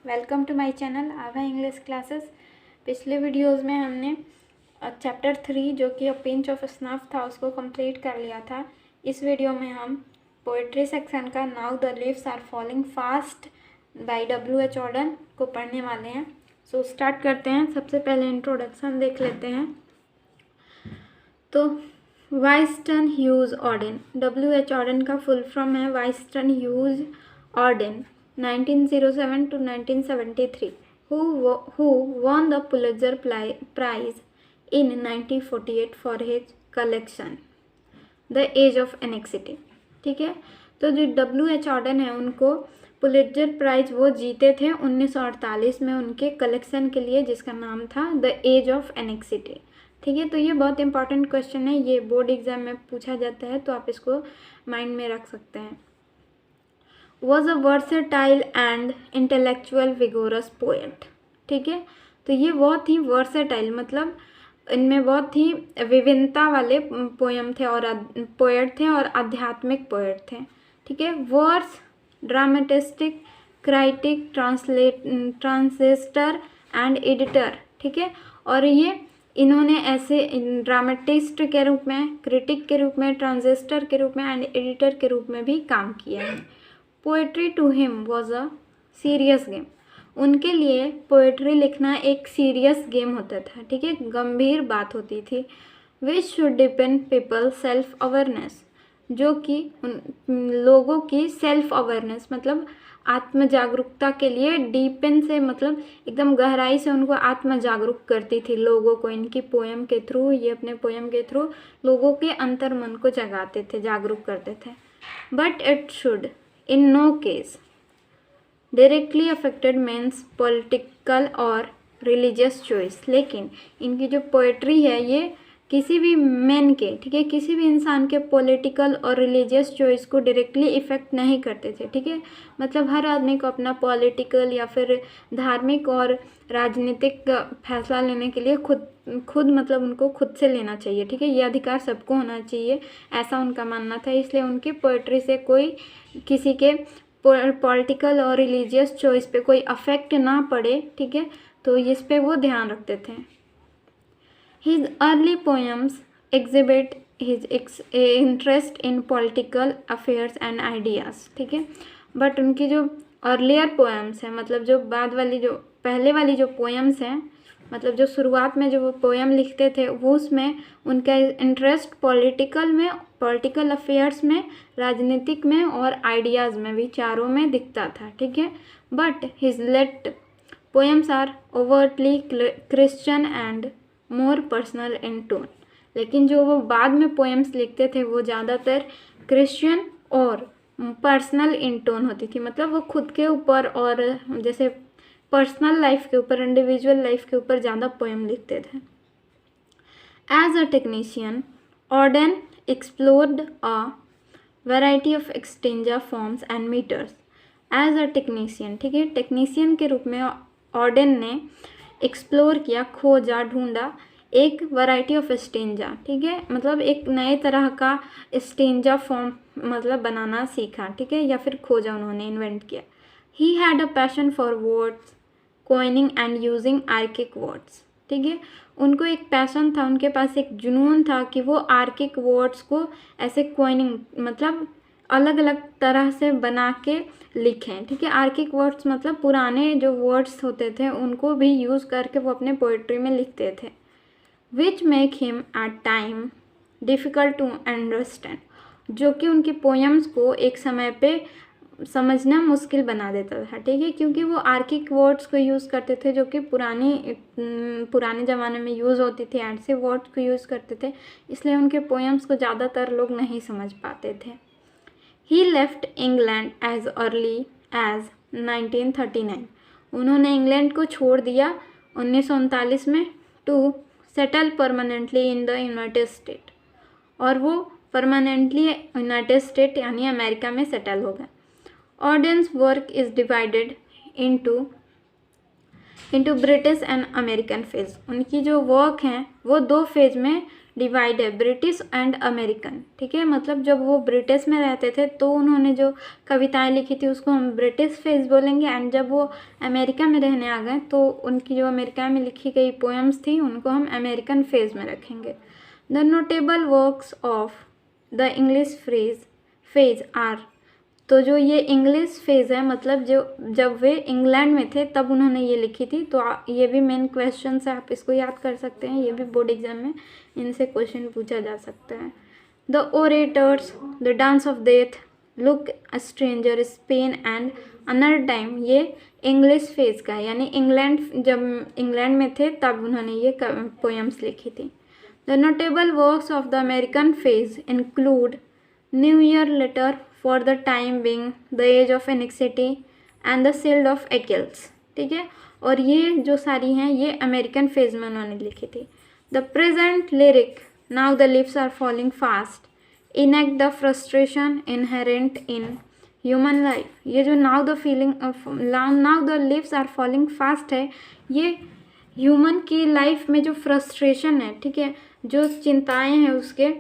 Welcome to my channel Abha English classes. पिछले videos में हमने चैप्टर 3 जो कि पिंच ऑफ स्नफ था उसको कंप्लीट कर लिया था। इस वीडियो में हम पोएट्री सेक्शन का now the leaves are falling fast by W.H. Orton को पढ़ने वाले हैं। सो स्टार्ट करते हैं। सबसे पहले इंट्रोडक्शन देख लेते हैं। तो वाइस्टन ह्यूज ऑर्डन, W.H. ऑर्डन का फुल फॉर्म है वाइस्टन huge Orton 1907 to 1973, who won the Pulitzer Prize in 1948 for his collection The Age of Anxiety। ठीक है, तो जो W.H. ऑर्डन है उनको पुलिट्जर प्राइज वो जीते थे 1948 में उनके कलेक्शन के लिए जिसका नाम था द एज ऑफ एनेक्सिटी। ठीक है, तो ये बहुत इंपॉर्टेंट क्वेश्चन है, ये बोर्ड एग्जाम में पूछा जाता है तो आप इसको माइंड में रख सकते हैं। Was a versatile and intellectual vigorous poet. ठीक है, तो ये बहुत ही वर्सेटाइल मतलब इनमें बहुत ही विभिन्नता वाले पोएम थे और पोएट थे और आध्यात्मिक पोएट थे। ठीक है, verse, ड्रामेटिस्टिक, critic, translator and editor. ठीक है, और ये इन्होंने ऐसे ड्रामेटिस्ट के रूप में, क्रिटिक के रूप में, ट्रांजिस्टर के रूप में एंड एडिटर के रूप में भी काम किया है। Poetry to him was a serious game. उनके लिए पोएट्री लिखना एक सीरियस गेम होता था। ठीक है, गंभीर बात होती थी। Which should depend people self awareness, जो कि उन लोगों की सेल्फ अवेयरनेस मतलब आत्म जागरूकता के लिए डीपेन से मतलब एकदम गहराई से उनको आत्म जागरूक करती थी लोगों को। इनकी पोएम के थ्रू, ये अपने पोएम के थ्रू लोगों के अंतर मन को जगाते थे, जागरूक करते थे। But it should in no case directly affected men's political और religious choice। लेकिन इनकी जो पोएट्री है ये किसी भी मैन के, ठीक है, किसी भी इंसान के पॉलिटिकल और रिलीजियस चॉइस को डायरेक्टली इफ़ेक्ट नहीं करते थे। ठीक है, मतलब हर आदमी को अपना पॉलिटिकल या फिर धार्मिक और राजनीतिक फैसला लेने के लिए खुद मतलब उनको खुद से लेना चाहिए। ठीक है, ये अधिकार सबको होना चाहिए, ऐसा उनका मानना था। इसलिए उनकी पोएट्री से कोई किसी के पॉलिटिकल और रिलीजियस चॉइस पे कोई अफेक्ट ना पड़े। ठीक है, तो इस पे वो ध्यान रखते थे। His early poems exhibit his interest in political affairs and ideas। ठीक है, बट उनकी जो अर्लियर पोएम्स हैं मतलब जो बाद वाली जो पहले वाली जो पोएम्स हैं मतलब जो शुरुआत में जो वो पोएम लिखते थे वो उसमें उनका इंटरेस्ट पॉलिटिकल में, पॉलिटिकल अफेयर्स में, राजनीतिक में और आइडियाज़ में भी, चारों में दिखता था। ठीक है, but his late poems are overtly Christian and more personal in tone. लेकिन जो वो बाद में पोएम्स लिखते थे वो ज़्यादातर क्रिश्चियन और पर्सनल इन टोन होती थी, मतलब वो खुद के ऊपर और जैसे पर्सनल लाइफ के ऊपर, इंडिविजुअल लाइफ के ऊपर ज़्यादा पोएम लिखते थे। As a technician Auden explored a variety of stanza forms and meters. As a technician, ठीक है, टेक्नीशियन के रूप में ऑर्डन ने एक्सप्लोर किया, खोजा, ढूंढा एक वैरायटी ऑफ स्टेंजा। ठीक है, मतलब एक नए तरह का स्टेंजा फॉर्म मतलब बनाना सीखा। ठीक है, या फिर खोजा, उन्होंने इन्वेंट किया। He had a passion for words, coining and using archaic words. ठीक है, उनको एक पैशन था, उनके पास एक जुनून था कि वो आर्किक वर्ड्स को ऐसे कॉइनिंग मतलब अलग अलग तरह से बना के लिखें। ठीक है, आर्किक वर्ड्स मतलब पुराने जो वर्ड्स होते थे उनको भी यूज़ करके वो अपने पोइट्री में लिखते थे। Which make him at time difficult to understand, जो कि उनकी पोएम्स को एक समय पे समझना मुश्किल बना देता था। ठीक है, क्योंकि वो आर्किक वर्ड्स को यूज़ करते थे जो कि पुराने ज़माने में यूज़ होती थी, ऐसे वर्ड्स को यूज़ करते थे, इसलिए उनके पोएम्स को ज़्यादातर लोग नहीं समझ पाते थे। He left England as early as 1939। उन्होंने इंग्लैंड को छोड़ दिया 1939 में to settle permanently in the United State, और वो परमानेंटली यूनाइटेड स्टेट यानी अमेरिका में सेटल हो गए। Auden's work is divided into British and American phase. उनकी जो वर्क हैं वो दो फेज में डिवाइड है, ब्रिटिश एंड अमेरिकन, ठीक है। मतलब जब वो ब्रिटिश में रहते थे तो उन्होंने जो कविताएं लिखी थी उसको हम ब्रिटिश फेज बोलेंगे, एंड जब वो अमेरिका में रहने आ गए तो उनकी जो अमेरिका में लिखी गई पोएम्स थी उनको हम अमेरिकन फेज में रखेंगे। The notable works of the English phase are, तो जो ये इंग्लिश फेज़ है मतलब जो जब वे इंग्लैंड में थे तब उन्होंने ये लिखी थी। तो ये भी मेन क्वेश्चन है, आप इसको याद कर सकते हैं, ये भी बोर्ड एग्जाम में इनसे क्वेश्चन पूछा जा सकता है। The orators, the dance of death, look a stranger, Spain and another time, ये इंग्लिश फेज़ का है, यानी जब इंग्लैंड में थे तब उन्होंने ये पोएम्स लिखी थी। The notable works of the American phase include New Year letter for the time being, the age of anxiety and the shield of Achilles, ठीक है। और ये जो सारी हैं ये अमेरिकन फेज में उन्होंने लिखी थी। The present lyric, now the leaves are falling fast, enact the frustration inherent in human life, ये जो now the leaves are falling fast है, ये ह्यूमन की लाइफ में जो फ्रस्ट्रेशन है, ठीक है, जो चिंताएं हैं उसके,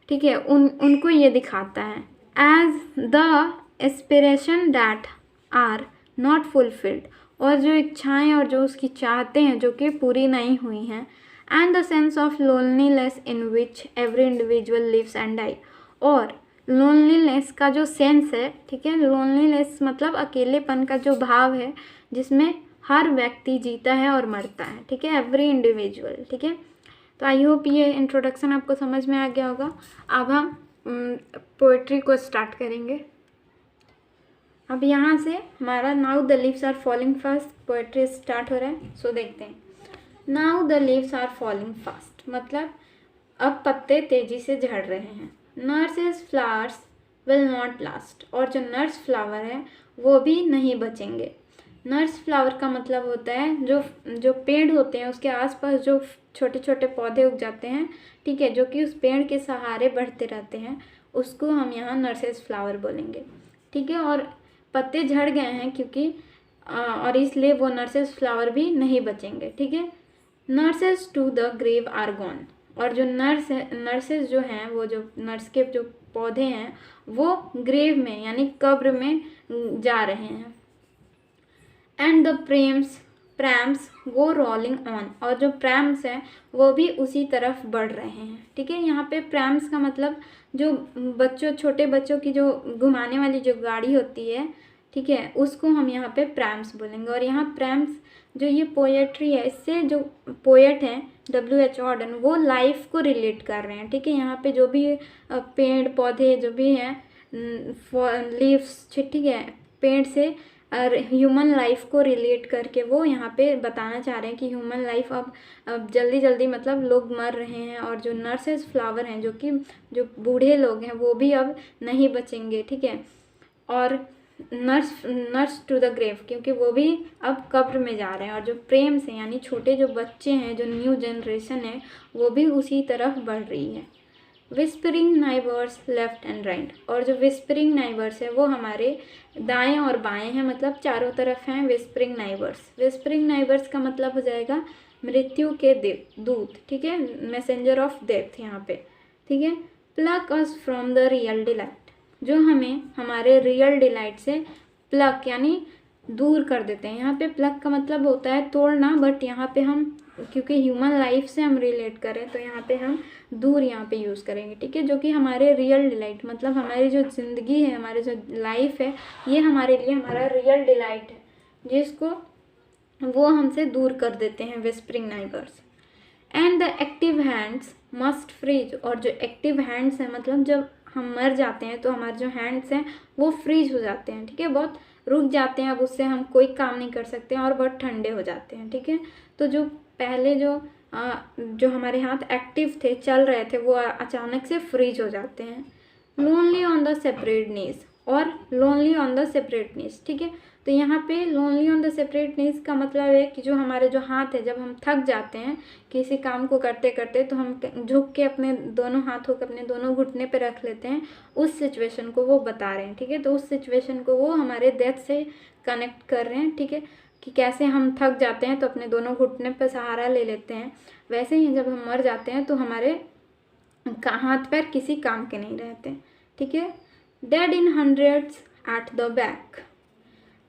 ठीक है, उनको ये दिखाता है। As the aspiration that are not fulfilled, और जो इच्छाएं और जो उसकी चाहते हैं जो कि पूरी नहीं हुई हैं। And the sense of loneliness in which every individual lives and die, और लोनलीनेस का जो सेंस है, ठीक है, लोनलीनेस मतलब अकेलेपन का जो भाव है जिसमें हर व्यक्ति जीता है और मरता है, ठीक है, एवरी इंडिविजुअल, ठीक है। तो आई होप ये इंट्रोडक्शन आपको समझ में आ गया होगा। अब हम पोइट्री को स्टार्ट करेंगे। अब यहाँ से हमारा now the leaves are falling fast poetry start हो रहा है। सो देखते हैं। Now the leaves are falling fast मतलब अब पत्ते तेजी से झड़ रहे हैं। Nurses flowers will not last, और जो नर्स फ्लावर है वो भी नहीं बचेंगे। नर्स फ्लावर का मतलब होता है जो पेड़ होते हैं उसके आसपास जो छोटे छोटे पौधे उग जाते हैं, ठीक है, जो कि उस पेड़ के सहारे बढ़ते रहते हैं, उसको हम यहाँ नर्सेस फ्लावर बोलेंगे, ठीक है। और पत्ते झड़ गए हैं क्योंकि और इसलिए वो नर्सेस फ्लावर भी नहीं बचेंगे, ठीक है। Nurses to the grave are gone, और जो नर्सेस जो हैं वो जो नर्स के जो पौधे हैं वो ग्रेव में यानी कब्र में जा रहे हैं। And the prams go rolling on, और जो प्रैम्स हैं वो भी उसी तरफ बढ़ रहे हैं, ठीक है। यहाँ पे प्रैम्स का मतलब जो छोटे बच्चों की जो घुमाने वाली जो गाड़ी होती है, ठीक है, उसको हम यहाँ पे प्रैम्स बोलेंगे। और यहाँ प्रैम्स जो ये पोएट्री है, इससे जो पोएट हैं W.H. ऑर्डन वो लाइफ को रिलेट कर रहे हैं, ठीक है। यहाँ पे जो भी पेड़ पौधे जो भी हैं लीव्स, ठीक है, पेड़ से ह्यूमन लाइफ को रिलेट करके वो यहाँ पे बताना चाह रहे हैं कि ह्यूमन लाइफ अब जल्दी जल्दी मतलब लोग मर रहे हैं, और जो नर्सेस फ्लावर हैं जो बूढ़े लोग हैं वो भी अब नहीं बचेंगे, ठीक है। और नर्स टू द ग्रेव क्योंकि वो भी अब कब्र में जा रहे हैं। और जो प्रेम से यानी छोटे जो बच्चे हैं, जो न्यू जनरेशन है, वो भी उसी तरफ बढ़ रही है। Whispering neighbours left and right, और जो विस्परिंग नाइबर्स है वो हमारे दाएं और बाएं हैं, मतलब चारों तरफ हैं विस्परिंग नाइबर्स। विस्परिंग नाइबर्स का मतलब हो जाएगा मृत्यु के दूत, ठीक है, मैसेंजर ऑफ डेथ यहाँ पे, ठीक है। Plug us from the real delight, जो हमें हमारे रियल डिलाइट से प्लक यानी दूर कर देते हैं। यहाँ पे प्लक का मतलब होता है तोड़ना, बट यहाँ पे हम क्योंकि ह्यूमन लाइफ से हम रिलेट करें तो यहाँ पे हम दूर यहाँ पे यूज़ करेंगे, ठीक है। जो कि हमारे रियल डिलाइट मतलब हमारी जो ज़िंदगी है, हमारी जो लाइफ है, ये हमारे लिए हमारा रियल डिलाइट है, जिसको वो हमसे दूर कर देते हैं whispering neighbours. And the active hands must freeze, और जो एक्टिव हैंड्स हैं मतलब जब हम मर जाते हैं तो हमारे जो हैंड्स हैं वो फ्रीज हो जाते हैं, ठीक है, बहुत रुक जाते हैं, अब उससे हम कोई काम नहीं कर सकते हैं और बहुत ठंडे हो जाते हैं, ठीक है। तो जो पहले जो हमारे हाथ एक्टिव थे, चल रहे थे, वो अचानक से फ्रीज हो जाते हैं। लोनली ऑन द सेपरेट नीज, और लोनली ऑन द सेपरेट नीज, ठीक है। तो यहाँ पे लोनली ऑन द सेपरेट नीज का मतलब है कि जो हमारे जो हाथ है, जब हम थक जाते हैं किसी काम को करते करते तो हम झुक के अपने दोनों हाथों को अपने दोनों घुटने पे रख लेते हैं, उस सिचुएशन को वो बता रहे हैं, ठीक है। तो उस सिचुएशन को वो हमारे डेथ से कनेक्ट कर रहे हैं, ठीक है, कि कैसे हम थक जाते हैं तो अपने दोनों घुटने पर सहारा ले लेते हैं, वैसे ही जब हम मर जाते हैं तो हमारे हाथ पैर किसी काम के नहीं रहते, ठीक है। Dead in hundreds at the back,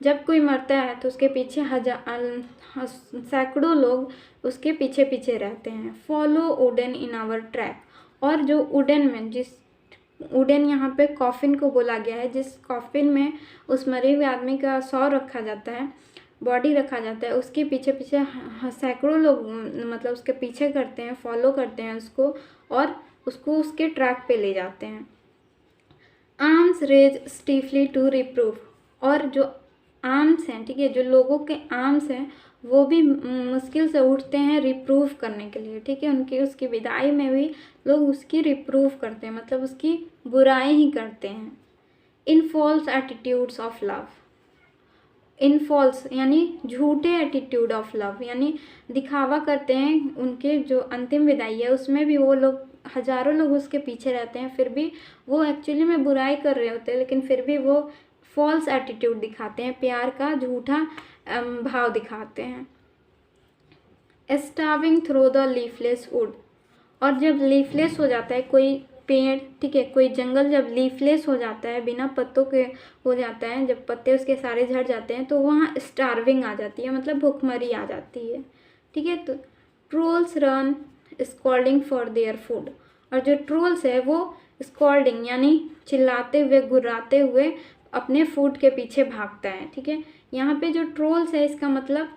जब कोई मरता है तो उसके पीछे सैकड़ों लोग उसके पीछे पीछे रहते हैं। Follow wooden in our track, और जो उडन में, जिस उडन यहाँ पे कॉफिन को बोला गया है, जिस कॉफिन में उस मरे हुए आदमी का शव रखा जाता है, बॉडी रखा जाता है, उसके पीछे पीछे सैकड़ों लोग मतलब उसके पीछे करते हैं, फॉलो करते हैं उसको, और उसको उसके ट्रैक पे ले जाते हैं। आर्म्स रेज स्टीफली टू रिप्रूव, और जो आर्म्स हैं, ठीक है, जो लोगों के आर्म्स हैं वो भी मुश्किल से उठते हैं रिप्रूव करने के लिए, ठीक है। उनकी उसकी विदाई में भी लोग उसकी रिप्रूव करते हैं, मतलब उसकी बुराई ही करते हैं। In false attitudes of love, in false यानी झूठे एटीट्यूड ऑफ लव, यानी दिखावा करते हैं। उनके जो अंतिम विदाई है उसमें भी वो लोग, हजारों लोग उसके पीछे रहते हैं, फिर भी वो एक्चुअली में बुराई कर रहे होते हैं, लेकिन फिर भी वो फॉल्स एटीट्यूड दिखाते हैं, प्यार का झूठा भाव दिखाते हैं। Starving through the leafless would, और जब लीफलेस हो जाता है कोई पेड़, ठीक है, कोई जंगल जब लीफलेस हो जाता है, बिना पत्तों के हो जाता है, जब पत्ते उसके सारे झड़ जाते हैं, तो वहाँ स्टार्विंग आ जाती है, मतलब भूखमरी आ जाती है, ठीक है। तो trolls run scolding for their food, और जो ट्रोल्स है वो स्कॉल्डिंग यानी चिल्लाते हुए, गुर्राते हुए अपने फूड के पीछे भागता है, ठीक है। यहाँ पे जो ट्रोल्स है इसका मतलब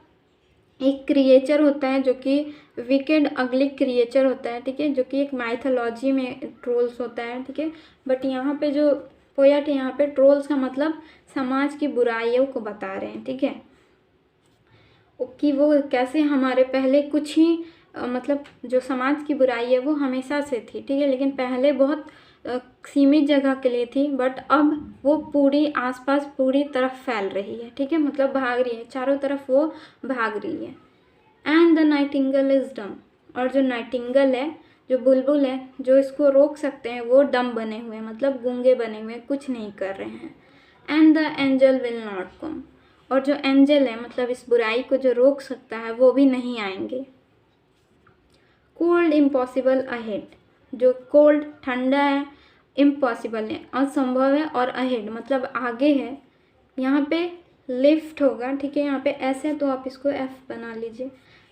एक क्रिएचर होता है जो कि विकेड अगली क्रिएचर होता है, ठीक है, जो कि एक माइथोलॉजी में ट्रोल्स होता है, ठीक है। बट यहाँ पे जो पोएट है, यहाँ पे ट्रोल्स का मतलब समाज की बुराइयों को बता रहे हैं, ठीक है, कि वो कैसे हमारे पहले कुछ ही मतलब जो समाज की बुराई है वो हमेशा से थी, ठीक है, लेकिन पहले बहुत सीमित जगह के लिए थी, बट अब वो पूरी आसपास पूरी तरफ फैल रही है, ठीक है, मतलब भाग रही है, चारों तरफ वो भाग रही है। And the Nightingale is dumb, और जो नाइटिंगेल है, जो बुलबुल है, जो इसको रोक सकते हैं वो डम बने हुए हैं, मतलब गूंगे बने हुए हैं, कुछ नहीं कर रहे हैं। And the angel will not come, और जो एंजल है मतलब इस बुराई को जो रोक सकता है वो भी नहीं आएंगे। कोल्ड इम्पॉसिबल अहेड, जो कोल्ड ठंडा है, इम्पॉसिबल है असंभव है, और अहेड मतलब आगे है, यहाँ पे लिफ्ट होगा, ठीक है, यहाँ पे ऐसे तो आप इसको एफ बना लीजिए।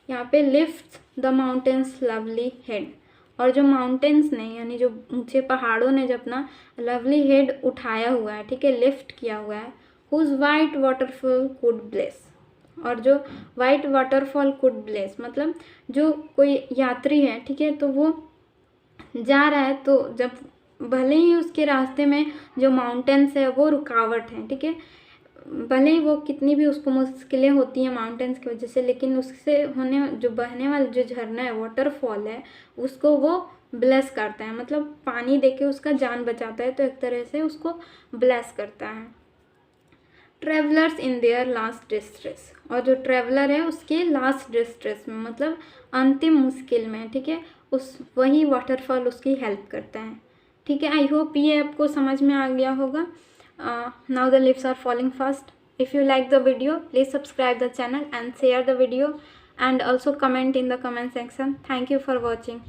यहाँ पे lift the mountains lovely head, और जो माउंटेन्स ने यानी जो ऊंचे पहाड़ों ने जो अपना लवली हेड उठाया हुआ है, ठीक है, लिफ्ट किया हुआ है। Whose white waterfall could bless, और जो वाइट वाटरफॉल कुड ब्लेस मतलब जो कोई यात्री है, ठीक है, तो वो जा रहा है, तो जब भले ही उसके रास्ते में जो माउंटेन्स है वो रुकावट है, ठीक है, भले ही वो कितनी भी उसको मुश्किलें होती हैं माउंटेन्स की वजह से, लेकिन उससे होने जो बहने वाला जो झरना है, वाटरफॉल है, उसको वो ब्लेस करता है, मतलब पानी देके उसका जान बचाता है, तो एक तरह से उसको ब्लेस करता है। Travellers in their last distress, और जो ट्रेवलर है उसके लास्ट डिस्ट्रेस में मतलब अंतिम मुश्किल में, ठीक है, उस वही वाटरफॉल उसकी हेल्प करता है, ठीक है। आई होप ये आपको समझ में आ गया होगा। Now the leaves are falling fast. If you like the video please subscribe the channel and share the video and also comment in the comment section. Thank you for watching.